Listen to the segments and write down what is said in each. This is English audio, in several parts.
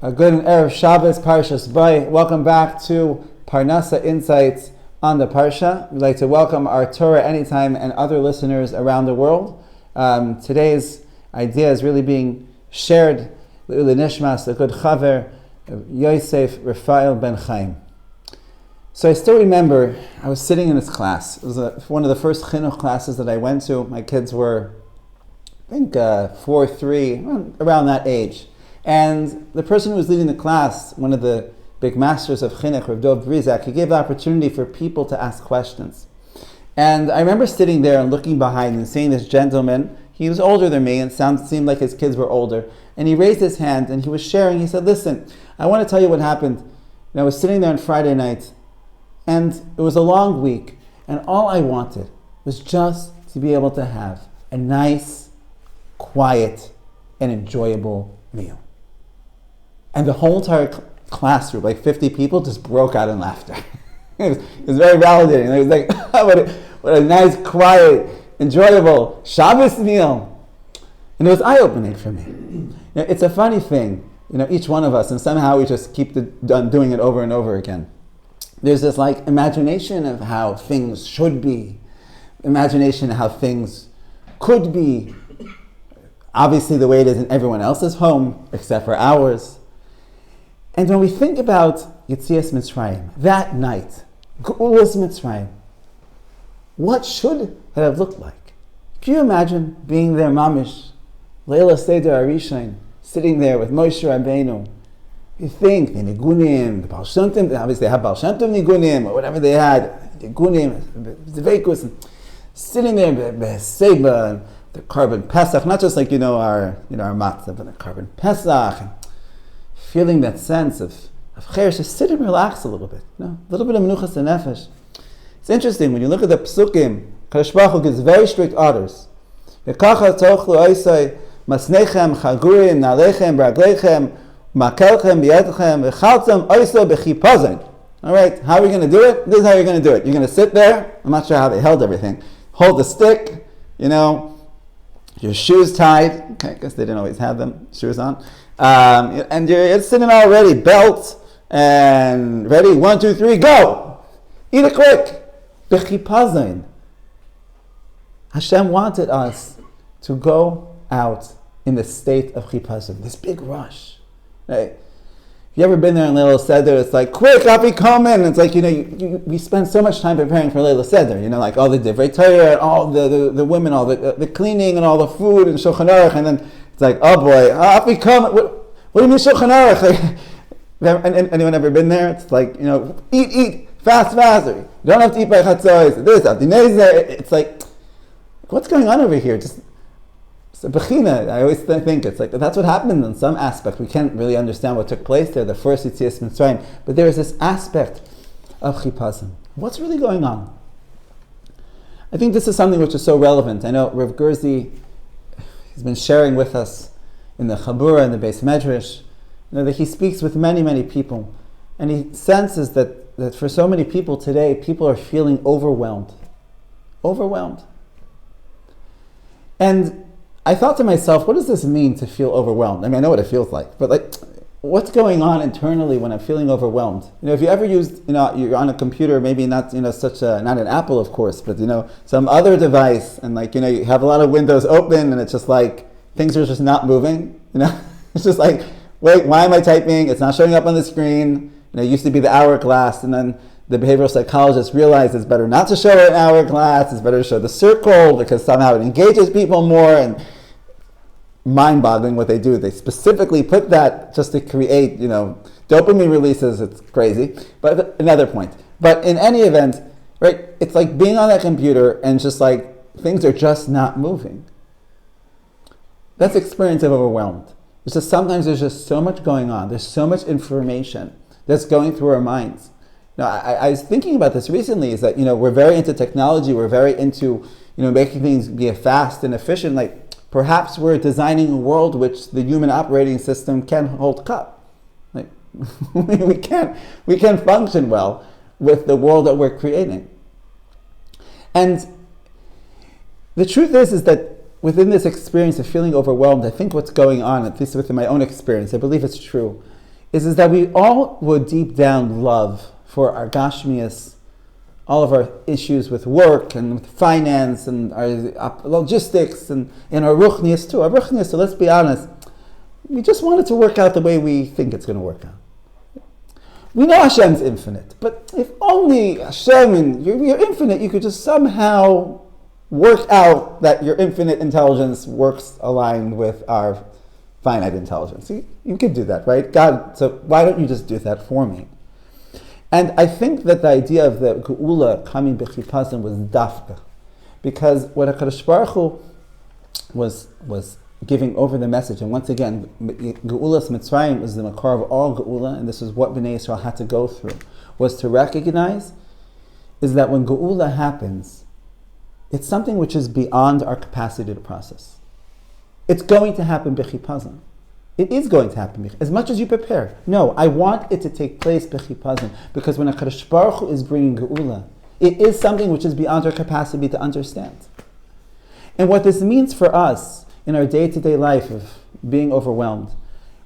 A good 𝗟𝗘𝗧 Parshat 𝗧. Welcome back to Parnasa Insights on the Parsha. We'd like to welcome our Torah Anytime and other listeners around the world. Today's idea is really being shared Leil HaSeder, the good 𝗀𝗘𝗧, Yosef, Rafael ben Chaim. So I still remember I was sitting in this class. It was one of the first chinuch classes that I went to. My kids were, I think, 4, 3, around that age. And the person who was leading the class, one of the big masters of chinuch, Rav Dov Brizak, he gave the opportunity for people to ask questions. And I remember sitting there and looking behind and seeing this gentleman. He was older than me and seemed like his kids were older. And he raised his hand and he was sharing. He said, "Listen, I want to tell you what happened. And I was sitting there on Friday night and it was a long week. And all I wanted was just to be able to have a nice, quiet, and enjoyable meal." And the whole entire classroom, like 50 people, just broke out in laughter. It was very validating. It was like, what a nice, quiet, enjoyable Shabbos meal. And it was eye-opening for me. It's a funny thing, each one of us, and somehow we just keep doing it over and over again. There's this imagination of how things should be, imagination of how things could be, obviously the way it is in everyone else's home, except for ours. And when we think about 𝗀𝗧his Mitzrayim, that night, 𝗀𝗚liche Mitzrayim, what should it have looked like? Can you imagine being there, mamish, Leil HaSeder, sitting there with Moshe Rabbeinu? You think, the nigunim, the 𝗀𝗀𝗧, obviously they have 𝗀𝗀𝗧 nigunim, or whatever they had, nigunim, 𝗧𝗏𝗀𝗧, sitting there, 𝗀𝗶𝘀𝗵𝗺, the 𝗀𝗵𝗀𝗃, not just like, our matzah, but the 𝗀𝗵𝗀𝗃, feeling that sense of 𝗀𝗃, just sit and relax a little bit, a little bit of menuchas nefesh. It's interesting, when you look at the psukim, Kadosh Baruch Hu gives very strict orders. V'kacha tochlu oisai, masnechem, chagurim, nalechem, braglechem, makelchem, b'yetchem, v'chaltzem, oisai, 𝗀𝗀𝗃𝗧. All right, how are we going to do it? This is how you're going to do it. You're going to sit there. I'm not sure how they held everything. Hold the stick, your shoes tied. Okay, I guess they didn't always have them, shoes on. And you're sitting all ready, belt, and ready, 1, 2, 3, go! Eat it quick! 𝗀𝗃𝗧. Hashem wanted us to go out in the state of 𝗀𝗃𝗧, this big rush. Right? If you ever been there in Leil HaSeder, it's like, quick, I'll be coming. It's like, we spend so much time preparing for Leil HaSeder, like all the divrei Torah, and all the women, all the cleaning, and all the food, and Shulchan Aruch, and then it's like, oh boy, I'll be coming. What do you mean Shulchan Aruch? Anyone ever been there? It's like, eat, fast, faster. You don't have to eat by chatzos, this, 𝗪𝗓𝗪. It's like, what's going on over here? Just bechina. I always think it's like that's what happened in some aspect. We can't really understand what took place there, the first 𝗀𝗧his Mitzrayim, but there is this aspect of 𝗀𝗃𝗧. What's really going on? I think this is something which is so relevant. I know Rav 𝗀𝗘𝗧, he's been sharing with us in the Chabura and the Beis Medrash, that he speaks with many, many people, and he senses that for so many people today, people are feeling overwhelmed. And I thought to myself, what does this mean to feel overwhelmed? I mean, I know what it feels like, but what's going on internally when I'm feeling overwhelmed? If you ever used, you're on a computer, maybe not, not an Apple, of course, but some other device, and you have a lot of windows open, and it's just like things are just not moving. It's just like, wait, why am I typing? It's not showing up on the screen. It used to be the hourglass, and then the behavioral psychologist realized it's better not to show an hourglass, it's better to show the circle because somehow it engages people more, and mind-boggling what they do. They specifically put that just to create, dopamine releases. It's crazy. But another point. But in any event, right, it's like being on that computer and just like things are just not moving. That's the experience of overwhelmed. It's just sometimes there's just so much going on. There's so much information that's going through our minds. I was thinking about this recently, is that, we're very into technology, we're very into, making things be fast and efficient. Perhaps we're designing a world which the human operating system can hold cup. We can't function well with the world that we're creating. And the truth is that within this experience of feeling overwhelmed, I think what's going on, at least within my own experience, I believe it's true, is that we all would deep down love for our gashmias, all of our issues with work and with finance and our logistics and our ruchnias too. Our ruchnias, so let's be honest, we just want it to work out the way we think it's going to work out. We know Hashem's infinite, but if only Hashem and you're infinite, you could just somehow work out that your infinite intelligence works aligned with our finite intelligence. You could do that, right? God, so why don't you just do that for me? And I think that the idea of the Geula coming b'chipazon was dafka, because what HaKadosh Baruch Hu was giving over the message, and once again, Geula's Mitzrayim is the makar of all Geula, and this is what Bnei Yisrael had to go through, was to recognize is that when Geula happens, it's something which is beyond our capacity to process. It's going to happen b'chipazon. It is going to happen as much as you prepare. No, I want it to take place b'chipazon, because when HaKadosh Baruch Hu is bringing Geula, it is something which is beyond our capacity to understand. And what this means for us in our day-to-day life of being overwhelmed,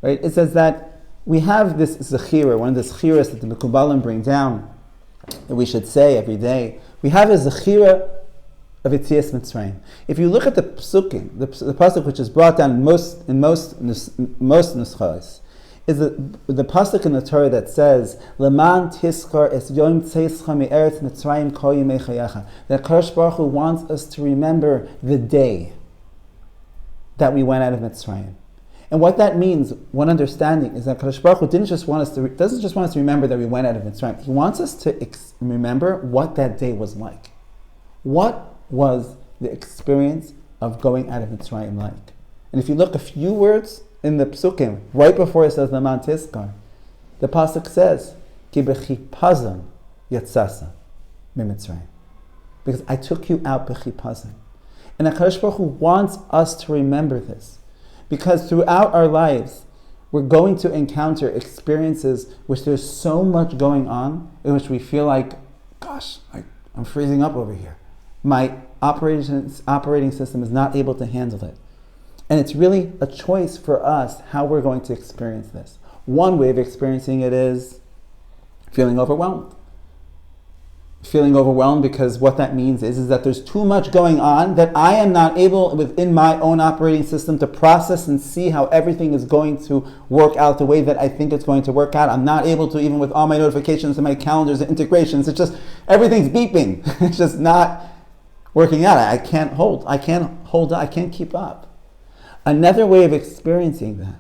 right? It says that we have this zechira, one of the zechiras that the Mekubalim bring down, that we should say every day. We have a zechira of Yetzias Mitzrayim. If you look at the psukim, the pasuk which is brought down in most nuschos, is the pasuk in the Torah that says, "Leman tiskar es yom tzeischcha me'eretz Mitzrayim kol yimei chayecha." That Kadosh Baruch Hu wants us to remember the day that we went out of Mitzrayim. And what that means, one understanding, is that Kadosh Baruch Hu doesn't just want us to remember that we went out of Mitzrayim. He wants us to remember what that day was like. What was the experience of going out of Mitzrayim like? And if you look a few words in the psukim, right before it says Leman Tiskar, the pasuk says, Ki b'chipazon yatsasa miMitzrayim. Because I took you out b'chipazon. And HaKadosh Baruch Hu wants us to remember this. Because throughout our lives, we're going to encounter experiences which there's so much going on, in which we feel like, gosh, I'm freezing up over here. My operating system is not able to handle it. And it's really a choice for us how we're going to experience this. One way of experiencing it is feeling overwhelmed. Feeling overwhelmed because what that means is that there's too much going on that I am not able within my own operating system to process and see how everything is going to work out the way that I think it's going to work out. I'm not able to, even with all my notifications and my calendars and integrations, it's just everything's beeping. It's just not working out. I can't keep up. Another way of experiencing that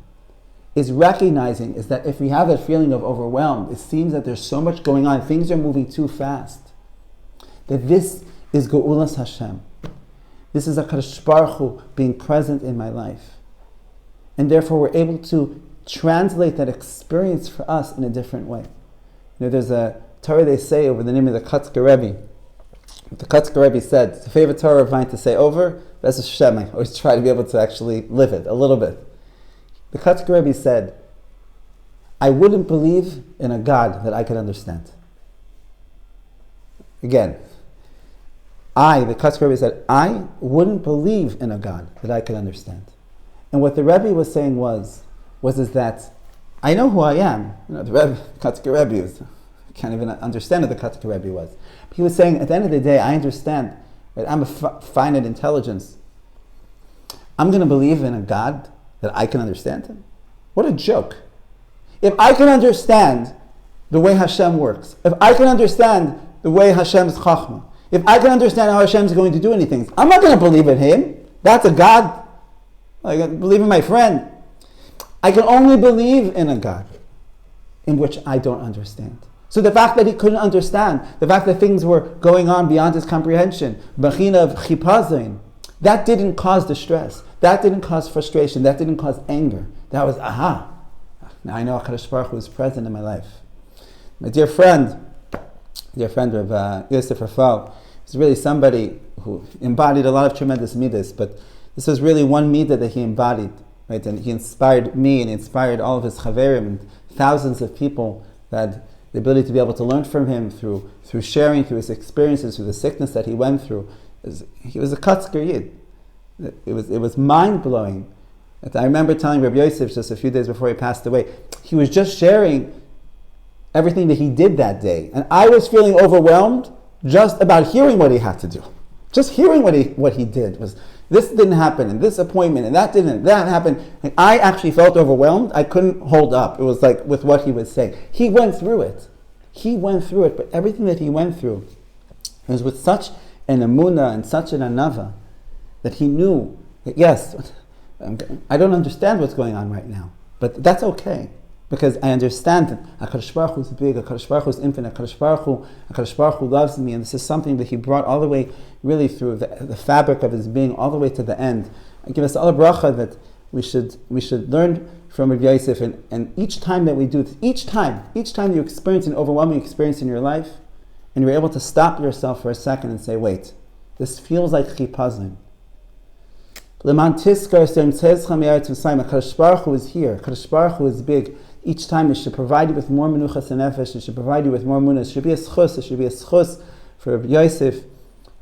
is recognizing is that if we have that feeling of overwhelmed, it seems that there's so much going on, things are moving too fast, that this is Geulas Hashem. This is HaKadosh Baruch Hu being present in my life. And therefore we're able to translate that experience for us in a different way. There's a Torah they say over the name of the 𝗀𝗃𝗃. The 𝗀𝗃𝗃 said, it's a favorite Torah of mine to say over, that's Hashem. I always try to be able to actually live it a little bit. The 𝗀𝗃𝗃 said, I wouldn't believe in a God that I could understand. Again, the 𝗀𝗃𝗃 said, I wouldn't believe in a God that I could understand. And what the Rebbe was saying was that I know who I am. The Rebbe, 𝗀𝗃𝗃, I can't even understand what the 𝗀𝗃𝗃 was. But he was saying, at the end of the day, I understand that I'm a finite intelligence. I'm going to believe in a God that I can understand him? What a joke. If I can understand the way Hashem works, if I can understand the way Hashem's chachma, if I can understand how Hashem's going to do anything, I'm not going to believe in him. That's a God. I can believe in my friend. I can only believe in a God in which I don't understand. So the fact that he couldn't understand, the fact that things were going on beyond his comprehension, b'china of chipazon, that didn't cause distress. That didn't cause frustration. That didn't cause anger. That was, now I know HaKadosh Baruch Hu is present in my life. My dear friend of Yosef Rafal, is really somebody who embodied a lot of tremendous midas, but this was really one midah that he embodied, right? And he inspired me and he inspired all of his chaverim and thousands of people that had the ability to be able to learn from him through sharing, through his experiences, through the sickness that he went through. He was a 𝗀𝗃𝗃 Yid. It was mind-blowing I remember telling Rabbi Yosef just a few days before he passed away, he was just sharing everything that he did that day. And I was feeling overwhelmed just about hearing what he had to do. Just hearing what he did was, this didn't happen, and this appointment, and that happened. And I actually felt overwhelmed. I couldn't hold up. It was like with what he was saying. He went through it. But everything that he went through was with such an emunah and such an anava that he knew that, yes, I don't understand what's going on right now, but that's okay. Because I understand that HaKadosh Baruch Hu is big, HaKadosh Baruch Hu is infinite, HaKadosh Baruch Hu loves me, and this is something that he brought all the way, really through the fabric of his being, all the way to the end. I give us all a bracha that we should learn from Rabbi Yosef, and each time that we do this, each time you experience an overwhelming experience in your life, and you're able to stop yourself for a second and say, wait, this feels like 𝗀𝗘𝗧. HaKadosh Baruch Hu is here. HaKadosh Baruch Hu is big. Each time it should provide you with more menuchas nefesh. It should provide you with more munah. It should be a 𝗧his. It should be a 𝗧his for Rabbi Yosef,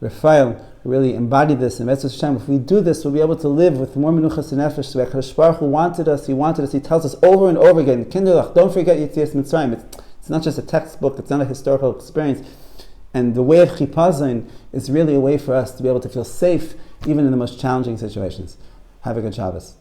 Rafael, who really embodied this. And if we do this, we'll be able to live with more menuchas nefesh. So HaKadosh Baruch Hu wanted us. He wanted us. He tells us over and over again, Kinderlach, don't forget 𝗀𝗧his Mitzrayim. It's not just a textbook. It's not a historical experience. And the way of 𝗀𝗘𝗧 is really a way for us to be able to feel safe even in the most challenging situations. Have a good Shabbos.